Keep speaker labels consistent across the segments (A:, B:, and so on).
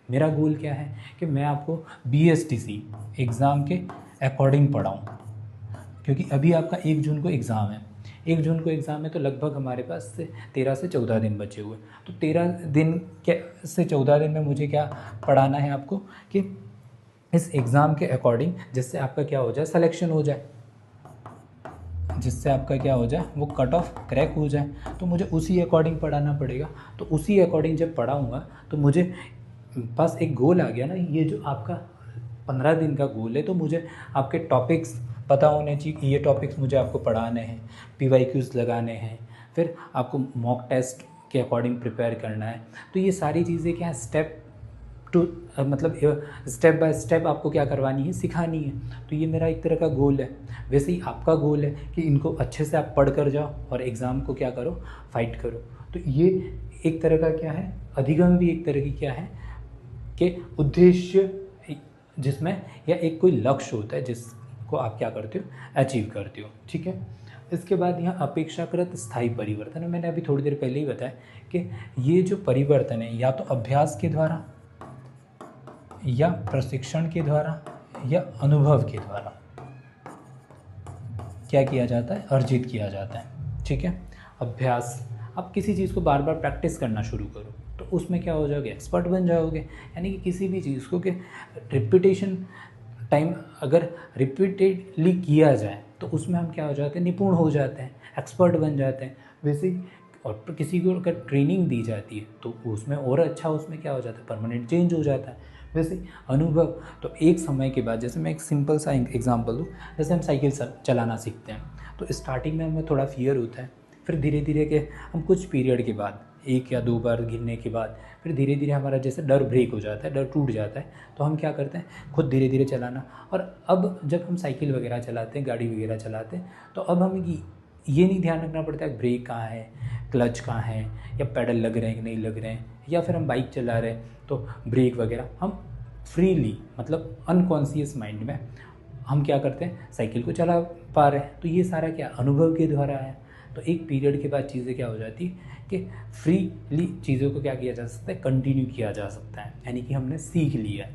A: मेरा गोल क्या है कि मैं आपको BSTC एग्ज़ाम के अकॉर्डिंग पढ़ाऊँ, क्योंकि अभी आपका 1 जून को एग्ज़ाम है। 1 जून को एग्ज़ाम है तो लगभग हमारे पास से 13 से 14 दिन बचे हुए। तो 13 दिन के से 14 दिन में मुझे क्या पढ़ाना है आपको कि इस एग्ज़ाम के अकॉर्डिंग, जिससे आपका क्या हो जाए, सिलेक्शन हो जाए, जिससे आपका क्या हो जाए, वो कट ऑफ क्रैक हो जाए। तो मुझे उसी अकॉर्डिंग पढ़ाना पड़ेगा। तो उसी अकॉर्डिंग जब पढ़ाऊँगा तो मुझे पास एक गोल आ गया ना। ये जो आपका 15 दिन का गोल है, तो मुझे आपके टॉपिक्स पता होने चाहिए। ये टॉपिक्स मुझे आपको पढ़ाने हैं, PYQs लगाने हैं, फिर आपको मॉक टेस्ट के अकॉर्डिंग प्रिपेयर करना है। तो ये सारी चीज़ें क्या है, स्टेप टू मतलब स्टेप बाय स्टेप आपको क्या करवानी है, सिखानी है। तो ये मेरा एक तरह का गोल है। वैसे ही आपका गोल है कि इनको अच्छे से आप पढ़ कर जाओ और एग्ज़ाम को क्या करो, फाइट करो। तो ये एक तरह का क्या है, अधिगम भी एक तरह की क्या है कि उद्देश्य, जिसमें या एक कोई लक्ष्य होता है जिसको आप क्या करते हो, अचीव करते हो। ठीक है। इसके बाद यहाँ अपेक्षाकृत स्थायी परिवर्तन है। मैंने अभी थोड़ी देर पहले ही बताया कि ये जो परिवर्तन है, या तो अभ्यास के द्वारा, या प्रशिक्षण के द्वारा, या अनुभव के द्वारा क्या किया जाता है, अर्जित किया जाता है। ठीक है। अभ्यास, आप किसी चीज़ को बार बार प्रैक्टिस करना शुरू करो तो उसमें क्या हो जाओगे, एक्सपर्ट बन जाओगे। यानी कि किसी भी चीज़ को कि रिपीटेशन टाइम अगर रिपीटेडली किया जाए तो उसमें हम क्या हो जाते हैं, निपुण हो जाते हैं, एक्सपर्ट बन जाते हैं। वैसे ही और किसी को अगर ट्रेनिंग दी जाती है तो उसमें और अच्छा, उसमें क्या हो जाता है, परमानेंट चेंज हो जाता है। वैसे अनुभव, तो एक समय के बाद, जैसे मैं एक सिंपल सा एग्जांपल दूँ, जैसे हम साइकिल चलाना सीखते हैं तो स्टार्टिंग में हमें थोड़ा फियर होता है, फिर धीरे धीरे के हम कुछ पीरियड के बाद, 1 या 2 बार गिरने के बाद, फिर धीरे धीरे हमारा जैसे डर ब्रेक हो जाता है, डर टूट जाता है, तो हम क्या करते हैं, खुद धीरे धीरे चलाना। और अब जब हम साइकिल वगैरह चलाते हैं, गाड़ी वगैरह चलाते हैं, तो अब हमें ये नहीं ध्यान रखना पड़ता है ब्रेक कहाँ है, क्लच कहाँ है, या पैडल लग रहे हैं कि नहीं लग रहे हैं, या फिर हम बाइक चला रहे हैं तो ब्रेक वगैरह हम फ्रीली, मतलब अनकॉन्शियस माइंड में हम क्या करते हैं, साइकिल को चला पा रहे हैं। तो ये सारा क्या अनुभव के द्वारा है। तो एक पीरियड के बाद चीज़ें क्या हो जाती है कि फ्रीली चीज़ों को क्या किया जा सकता है, कंटिन्यू किया जा सकता है, यानी कि हमने सीख लिया है।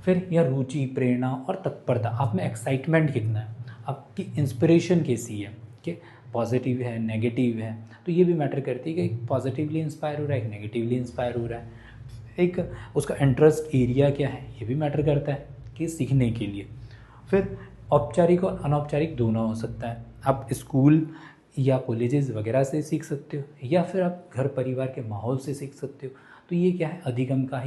A: फिर यह रुचि, प्रेरणा और तत्परता, आप में एक्साइटमेंट कितना है, आपकी इंस्पिरेशन कैसी है, कि पॉजिटिव है, नेगेटिव है। तो ये भी मैटर करती है कि एक पॉजिटिवली इंस्पायर हो रहा है, एक नेगेटिवली इंस्पायर हो रहा है, एक उसका इंटरेस्ट एरिया क्या है, ये भी मैटर करता है कि सीखने के लिए। फिर औपचारिक और अनौपचारिक दोनों हो सकता है। आप स्कूल या कॉलेजेस वगैरह से सीख सकते हो, या फिर आप घर परिवार के माहौल से सीख सकते हो। तो ये क्या है, अधिगम का ही